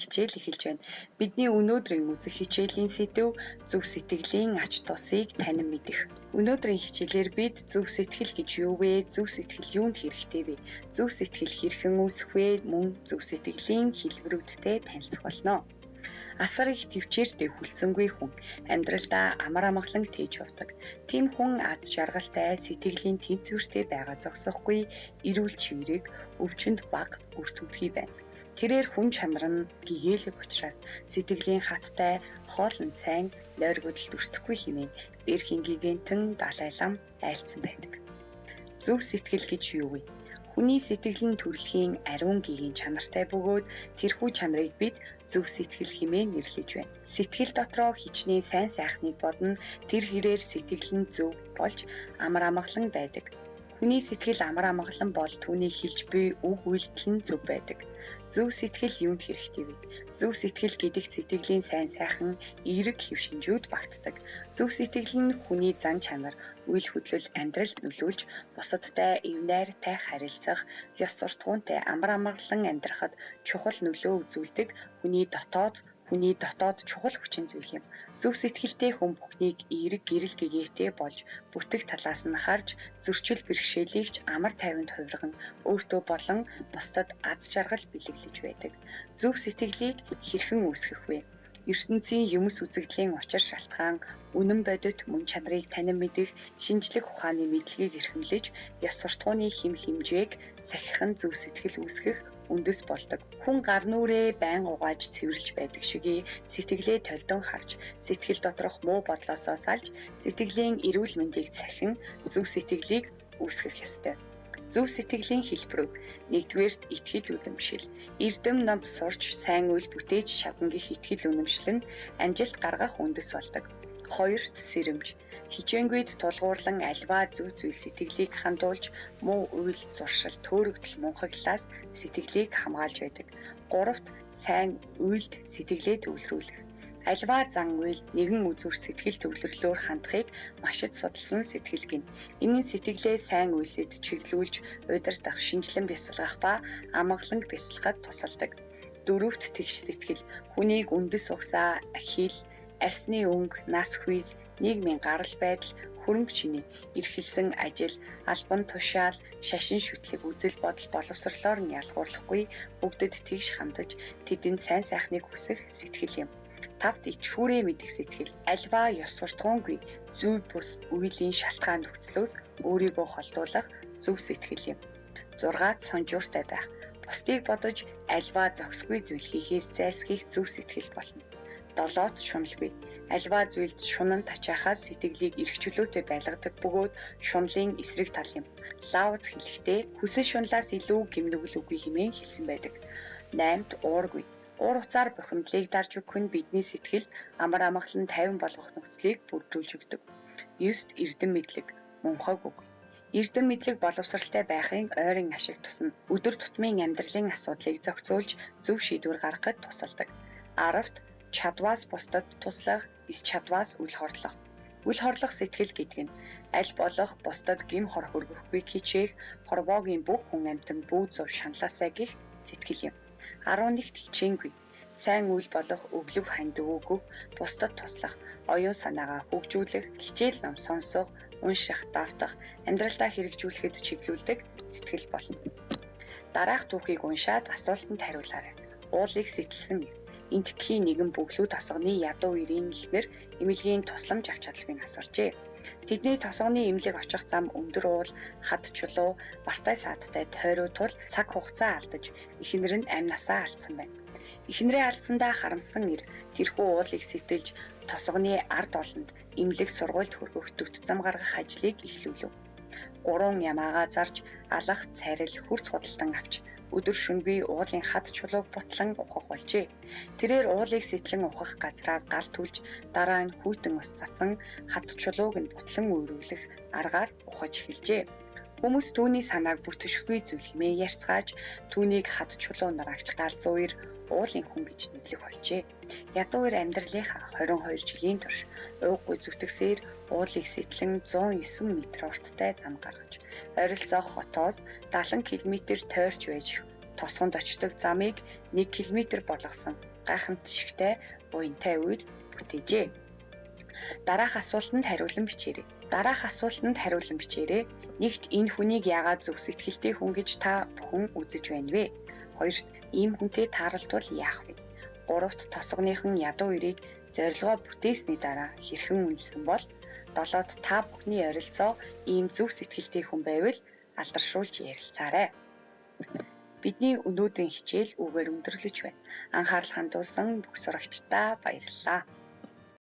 Хичээл эхэлж байна. Бидний өнөөдрийн үзэх хичээлийн сэдэв зөв сэтгэлийн ач тусыг танин мэдэх. Өнөөдрийн хичээлээр бид зөв сэтгэл гэж юу вэ? Зөв сэтгэл юунд хэрэгтэй вэ? Зөв сэтгэл хэрхэн үүсэх вэ? Мөн зөв сэтгэлийн хэлбэрүүдтэй танилцах болно. Асар их төвчээртэй хүлцэнгүй хүн амьдралдаа амар амгалан тээж явдаг. Тийм хүн аз жаргалтай, сэтгэлийн тэнцвэртэй байгаа зогсохгүй, эрүүл чиврэг, өвчнөд бага үр төмтгий байна. Тэрээр хүн чанар нь гэгээлэг учраас сэтгэлийн хаттай, хоолн сайн, нойргодолд өртөхгүй хэмээн эрхийн гигантэн Далай-лам айлцсан байдаг. Зөв сэтгэл гэж юу вэ? Хүний сэтгэлийн төрөлхийн ариун гигийн чанартай бөгөөд тэрхүү чанарыг бид зөв сэтгэл хэмээн нэрлэж байна. Сэтгэл дотроо хичнээн сайн сайхныг бодно, тэр хэрээр сэтгэл нь зөв болж амар амгалан байдаг. Хүний сэтгэл амар амгалан бол түүний хэлж буй үг үйлдэл нь зөв байдаг. Зөв сэтгэл юунд хэрэгтэй вэ? Зөв сэтгэл гэдэгт сэтгэлийн сайн сайхан эерэг хэв шинжүүд багтдаг. Зөв сэтгэл нь хүний зан чанар, үйл хөдлөл, амьдралд нөлөөлж, бусадтай эвнайртай харилцах, ёс суртахуунтай амар амгалан амьдрахад чухал нөлөө үзүүлдэг хүний дотоод чухал хүчин зүйл юм. Зөв сэтгэлтэй хүн бүхнийг эерэг гэрэл гэгээтэй болж бүтэх талаас нь харж зөрчил бэрхшээлийгч амар тайванд хувирган өөртөө болон бусдад аз жаргал бэлэглэж байдаг. Зөв сэтгэлийг хэрхэн үүсгэх вэ? ертөнцийн юмс үзэгдлийн учир шалтгаан, үнэн бодит мөн чанарыг танин мэдэх, шинжлэх ухааны мэдлэгийг эрхэмлэж, ёс суртахууны хэм хэмжээг сахихан зөв сэтгэл үүсгэх үндэс болдог. Хүн гар нүрээ байн угааж цэвэрлж байдаг шигээ сэтгэлээ толдон харж, сэтгэл доторх муу бодлосоо салж, сэтгэлийн эрүүл мэндийг сахин зөв сэтгэлийг үүсгэх ёстой. Зөв сэтгэлийн хэлбэр. Нэгдүгээрт итгэл үнэмшил. Эрдэм нам сурч сайн үйл бүтээж чадна гэх итгэл үнэмшил нь амжилт гаргах үндэс болдог. Хоёрт сэрэмж. Хичээнгүйд тулгуурлан альва зөв зүйл сэтгэлийг хандуулж муу үйл зуршил төөрөгдөл мунхаглаас сэтгэлийг хамгаалж байдаг. Гуравт сайн үйлд сэтгэлээ төвлөрүүлэх. Альва зан үйл нэгэн үзүүр сэтгэл төвлөрлөөр хандахыг маш их судалсан сэтгэл гин. Энэ нь сэтгэлээ сайн үйлсэд чиглүүлж, удирдах, шинжилэн бясалгах ба амгаланг бясалгахад тусалдаг. Дөрөвт тэгш сэтгэл. Хүнийг үндэс угсаа, хил, арсны өнгө, нас хүйл, нийгмийн гарал байдал, хөрөнгө чиний, эрхэлсэн ажил, албан тушаал, шашин шүтлэг, үзэл бодол боловсрлоор нь ялгуурлахгүй бүгдэд тэгш хандаж, тэдэнд сайн сайхныг хүсэх сэтгэл юм. Тавт ичхүүрээ мэдэх сэтгэл. Альва ёс суртахуунгүй зөв бус үеийн шалтгаан нөхцлөөс өөрийгөө холдуулах зөв сэтгэл юм. 6 сонжууртай байх. Бусдыг бодож альва зохисгүй зүйл хийхээс зайлсхийх зөв сэтгэл болно. 7 шуналгүй. Альва зүйлд шунан тачаахаас сэтгэлийг эрх чөлөөтэй байлгадаг бөгөөд шунлын эсрэг тал юм. Лаоц хэлэхдээ хүсэл шунлаас илүү гэмнүгэл үгүй хэмээн хэлсэн байдаг. 8 уургүй. Уур уцаар бухимдлыг дарж өгөх нь бидний сэтгэлд амар амгалан тайван болгох нөхцөлийг бүрдүүлж өгдөг. 9 эрдэм мэдлэг, мунхаг үг. Эрдэм мэдлэг боловсралтай байхын ойрын ашиг тусна. Өдөр тутмын амьдралын асуудлыг зохицуулж зөв шийдвэр гаргахад тусалдаг. 10-т чадваас бусдад туслах, эс чадваас үл хорлох. Үл хорлох сэтгэл гэдэг нь аль болох бусдад гим хор хөргөхгүй хичээх, хорвоогийн бүх хүн амьтан бүү зөв шаналаасай гэх сэтгэл юм. 11-т хичээнгүй. Сайн үйл болох өглөг ханд өгөх, бусдад туслах, оюун санаагаа хөгжүүлэх, хичээл ном сонсох, унших, давтах, амьдралдаа хэрэгжүүлэхэд чиглүүлдэг сэтгэл болно. Дараах түүхийг уншаад асуултанд хариулаарай. Уулыг сэтэлсэн энтхийн нэгэн бөглүү тосгоны ядуу ирийн ихнэр эмнэлгийн тусламж авч чадлагыг асууржээ. Тэдний тосгоны эмнэлэг очих зам өндөр уул, хад чулуу, бартай саадтай тойруу тул цаг хугацаа алдаж эхнэр нь амь насаа алдсан байна. Эхнэрээ алдсандаа харамсан ир тэрхүү уулыг сэтэлж тосгоны ард олонд эмнэлэг сургуульд хүргэх дүт зам гаргах ажлыг эхлүүлв. 3 ямаагаа зарж алах, царил, хурц худалдан авч өдөр шөнөгүй уулын хад чулууг бутлан ухах болжээ. Тэрээр уулыг сэтлэн ухах газраа гал түлж дараа нь хүйтэн ус цацсан хад чулууг нь бутлан өөрөвлөх аргаар ухаж эхэлжээ. Хүмүүс түүний санааг бүтэшгүй зүйл хэмээн ярьцгааж түүнийг хад чулуу нараагч галзуу ир уулын хүн гэж нэрлэх болжээ. Ядуу ир амьдралынхаа 22 жилийн турш ууггүй зүтгэсээр уулыг сэтлэн 109 м урттай зам гаргаж ойролцоох хотоос 70 км тойрч байж тосгонд очдог замыг 1 км болгосон гайхамшигтай уянтай үед бүтээжээ. Дараах асуултанд хариулан бичээрэй. Нэгт энэ хүнийг яагаад зөв сэтгэлтэй хүн гэж та бүхэн үзэж байна вэ? Хоёрт ийм хүнтэй тааралдвал яах вэ? Гуравт тосгоныхон ядуу эрийг зорилгоо бүтээсний дараа хэрхэн үнэлсэн бол? Долоод та бүхний ойролцоо ийм зөв сэтгэлтэй хүн байвал алдаршуулж ярилцаарай. Бидний өнөөдрийн хичээл үгээр өндөрлөж байна. Анхаарал хандуулсан бүх сурагчдаа баярлалаа.